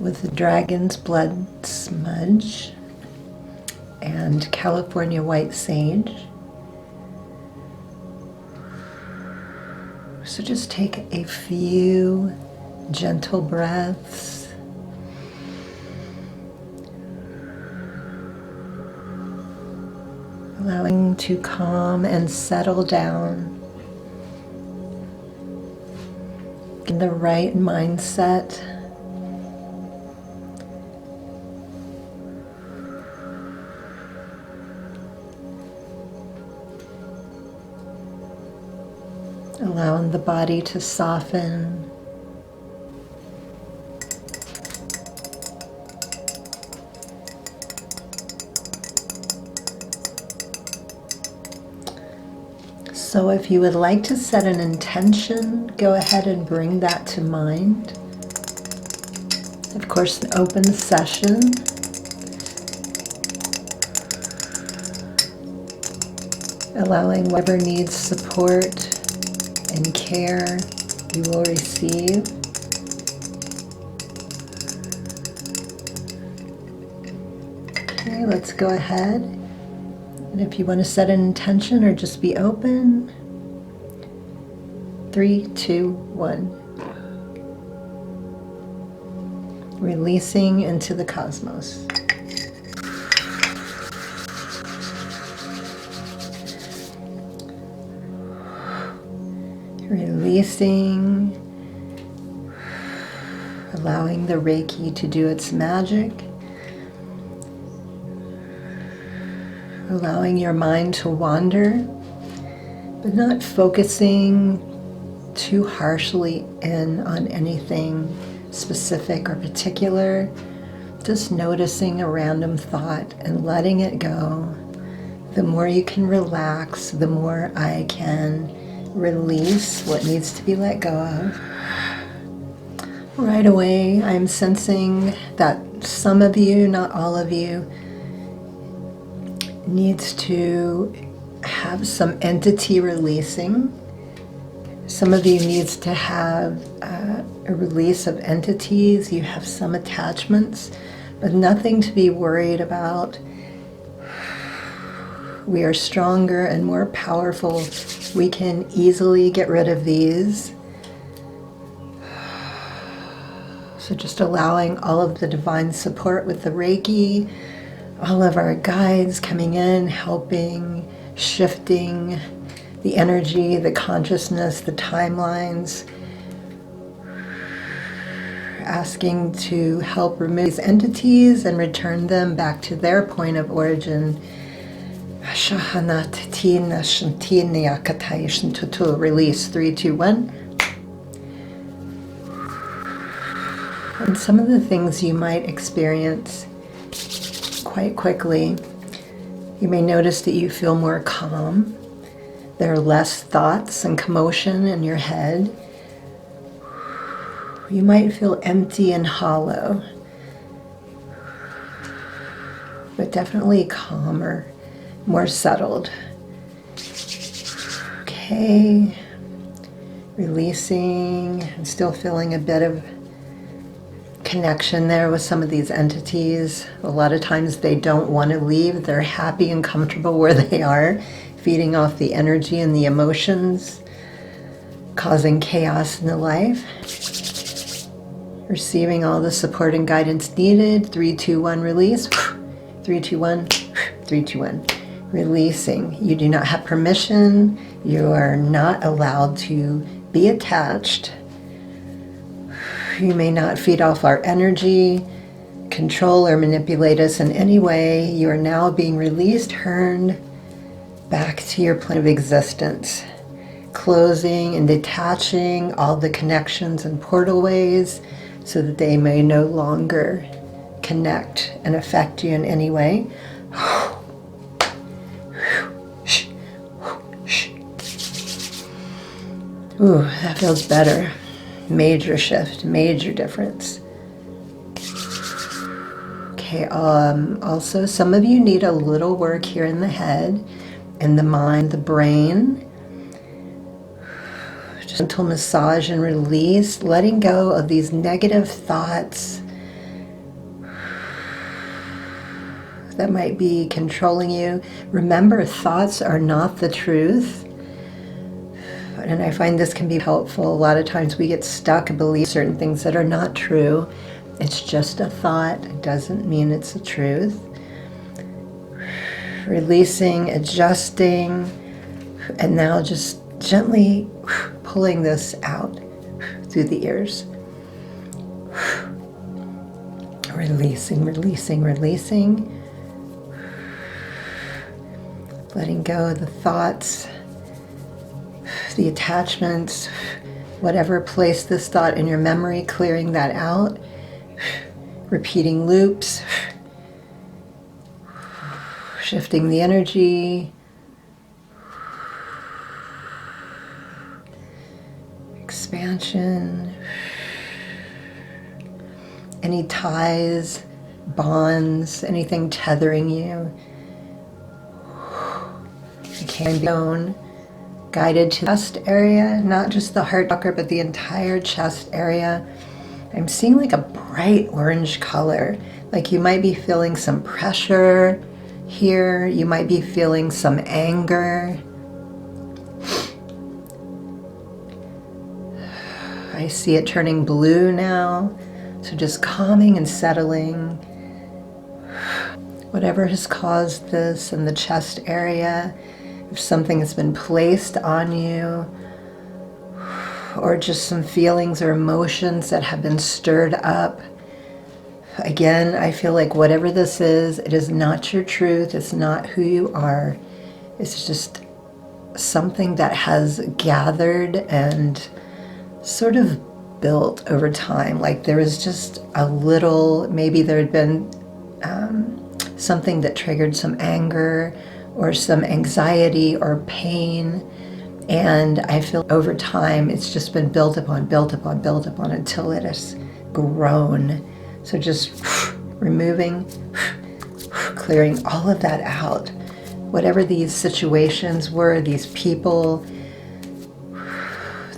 with the dragon's blood smudge and California white sage. So just take a few gentle breaths. Allowing to calm and settle down in the right mindset. Allowing the body to soften. So if you would like to set an intention, go ahead and bring that to mind. Of course, an open session. Allowing whatever needs support and care you will receive. Okay, let's go ahead. And if you want to set an intention or just be open, 3, 2, 1. Releasing into the cosmos. Releasing, allowing the Reiki to do its magic. Allowing your mind to wander, but not focusing too harshly in on anything specific or particular. Just noticing a random thought and letting it go. The more you can relax, the more I can release what needs to be let go of. Right away, I'm sensing that some of you, not all of you, needs to have some entity releasing. Some of you needs to have a release of entities. You have some attachments, but nothing to be worried about. We are stronger and more powerful. We can easily get rid of these. So just allowing all of the divine support with the Reiki, all of our guides coming in, helping, shifting the energy, the consciousness, the timelines, asking to help remove these entities and return them back to their point of origin. Release, 3, 2, 1. And some of the things you might experience quite quickly, you may notice that you feel more calm. There are less thoughts and commotion in your head. You might feel empty and hollow, but definitely calmer, more settled. Okay, releasing and still feeling a bit of connection there with some of these entities. A lot of times they don't want to leave. They're happy and comfortable where they are, feeding off the energy and the emotions, causing chaos in the life. Receiving all the support and guidance needed. 3, 2, 1, release. 3, 2, 1, 3, 2, 1. Releasing. You do not have permission. You are not allowed to be attached. You may not feed off our energy, control or manipulate us in any way. You are now being released, turned back to your plane of existence. Closing and detaching all the connections and portal ways so that they may no longer connect and affect you in any way. Ooh, that feels better. Major shift, major difference. Okay, also some of you need a little work here in the head, in the mind, the brain. Gentle massage and release, letting go of these negative thoughts, that might be controlling you. Remember, thoughts are not the truth. And I find this can be helpful. A lot of times we get stuck and believe certain things that are not true. It's just a thought. It doesn't mean it's the truth. Releasing, adjusting, and now just gently pulling this out through the ears. Releasing, releasing, releasing. Letting go of the thoughts, the attachments, whatever placed this thought in your memory, clearing that out. Repeating loops. Shifting the energy. Expansion. Any ties, bonds, anything tethering you. You can be known, guided to the chest area, not just the heart chakra, but the entire chest area. I'm seeing like a bright orange color, like you might be feeling some pressure here. You might be feeling some anger. I see it turning blue now. So just calming and settling. Whatever has caused this in the chest area, if something has been placed on you, or just some feelings or emotions that have been stirred up. Again, I feel like whatever this is, it is not your truth. It's not who you are. It's just something that has gathered and sort of built over time. Like there was just a little, maybe there had been something that triggered some anger or some anxiety or pain. And I feel over time it's just been built upon, built upon, built upon until it has grown. So just removing, clearing all of that out. Whatever these situations were, these people,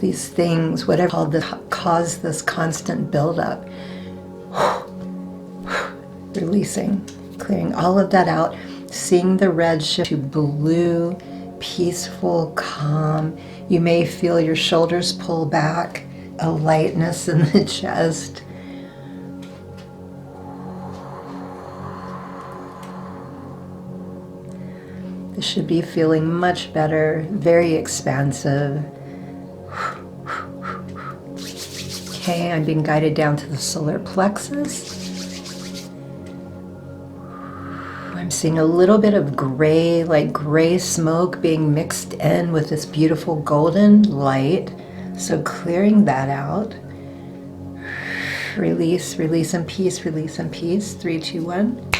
these things, whatever caused this constant buildup. Releasing, clearing all of that out, seeing the red shift to blue, peaceful, calm. You may feel your shoulders pull back, a lightness in the chest. This should be feeling much better, very expansive. Okay, I'm being guided down to the solar plexus. I'm seeing a little bit of gray, like gray smoke being mixed in with this beautiful golden light. So clearing that out. Release, release and peace, release and peace. 3, 2, 1.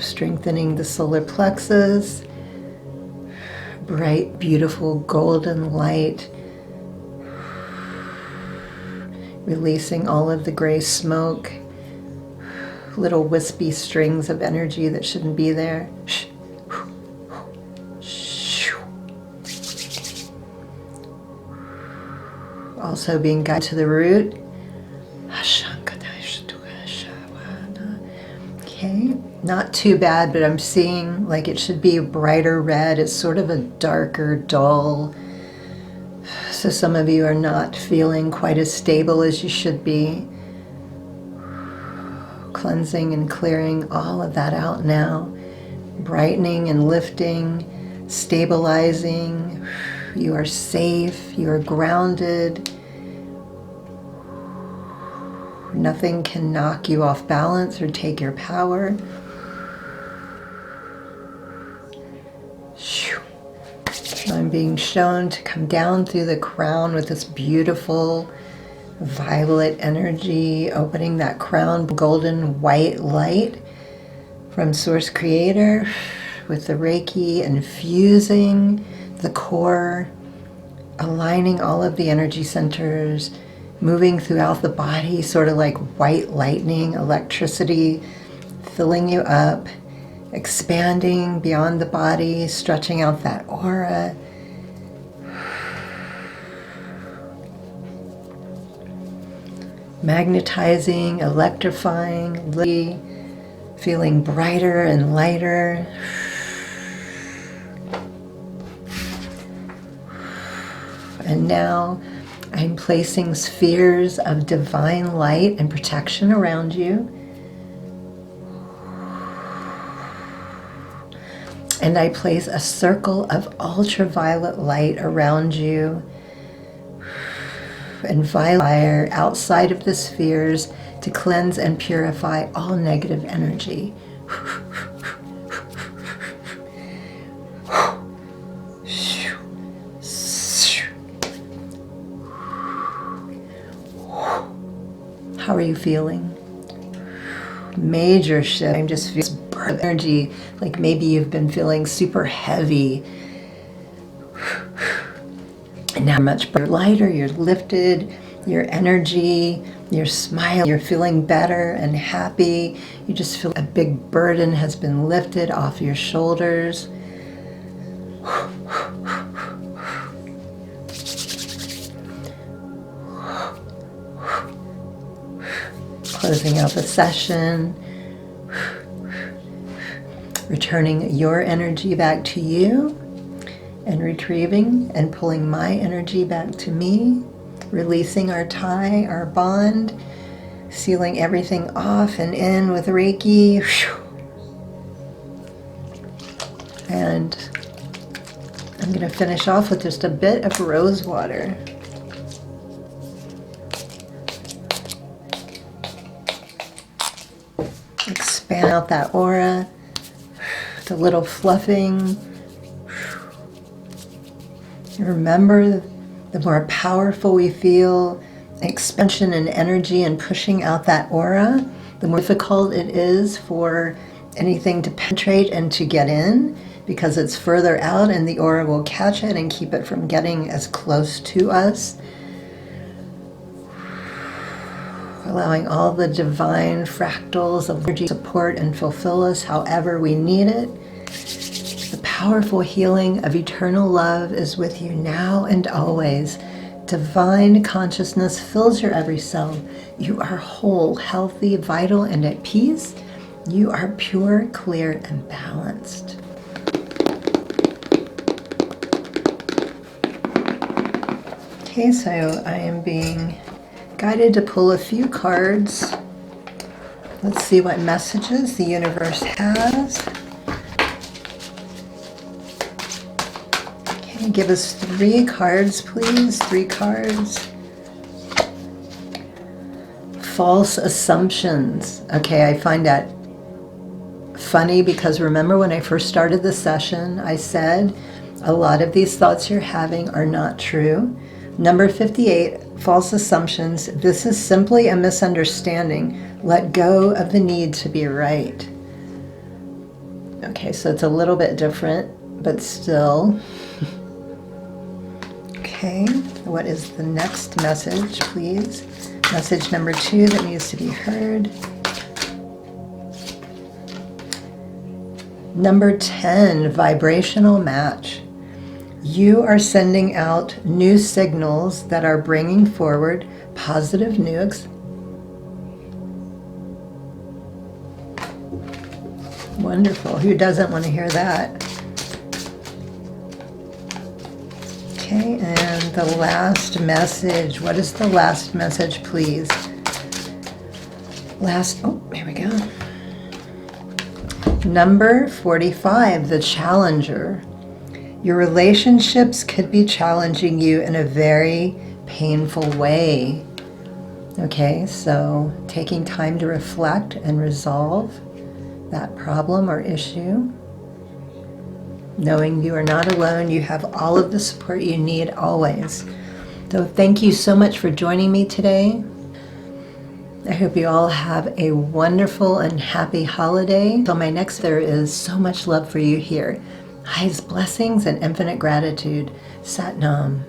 Strengthening the solar plexus. Bright, beautiful golden light. Releasing all of the gray smoke. Little wispy strings of energy that shouldn't be there. Also being guided to the root. Okay, not too bad, but I'm seeing like it should be a brighter red. It's sort of a darker, dull. So some of you are not feeling quite as stable as you should be. Cleansing and clearing all of that out now. Brightening and lifting, stabilizing. You are safe, you are grounded. Nothing can knock you off balance or take your power. I'm being shown to come down through the crown with this beautiful violet energy, opening that crown, golden white light from Source Creator, with the Reiki infusing the core, aligning all of the energy centers, moving throughout the body, sort of like white lightning, electricity, filling you up, expanding beyond the body, stretching out that aura. magnetizing, electrifying, feeling brighter and lighter. And now I'm placing spheres of divine light and protection around you. And I place a circle of ultraviolet light around you and violet fire outside of the spheres to cleanse and purify all negative energy. How are you feeling? Major shift. I'm just feeling energy, like maybe you've been feeling super heavy. And now much lighter, you're lifted, your energy, your smile, you're feeling better and happy. You just feel a big burden has been lifted off your shoulders. Closing out the session. Returning your energy back to you and retrieving and pulling my energy back to me, releasing our tie, our bond, sealing everything off and in with Reiki. And I'm going to finish off with just a bit of rose water. Expand out that aura. A little fluffing. Remember, the more powerful we feel, expansion and energy and pushing out that aura, the more difficult it is for anything to penetrate and to get in, because it's further out and the aura will catch it and keep it from getting as close to us. Allowing all the divine fractals of energy to support and fulfill us however we need it. The powerful healing of eternal love is with you now and always. Divine consciousness fills your every cell. You are whole, healthy, vital, and at peace. You are pure, clear, and balanced. Okay, so I am being guided to pull a few cards. Let's see what messages the universe has. Okay, give us 3 cards, please. 3 cards. False assumptions. Okay, I find that funny because remember when I first started the session, I said a lot of these thoughts you're having are not true. Number 58, false assumptions. This is simply a misunderstanding. Let go of the need to be right. Okay, so it's a little bit different, but still. Okay, what is the next message, please? Message number 2 that needs to be heard. Number 10, vibrational match. You are sending out new signals that are bringing forward positive news. Wonderful. Who doesn't want to hear that? Okay, and the last message. What is the last message, please? Here we go. Number 45, the challenger. Your relationships could be challenging you in a very painful way. Okay, so taking time to reflect and resolve that problem or issue. Knowing you are not alone, you have all of the support you need always. So thank you so much for joining me today. I hope you all have a wonderful and happy holiday. Until my next, there is so much love for you here. Highest blessings and infinite gratitude. Sat Nam.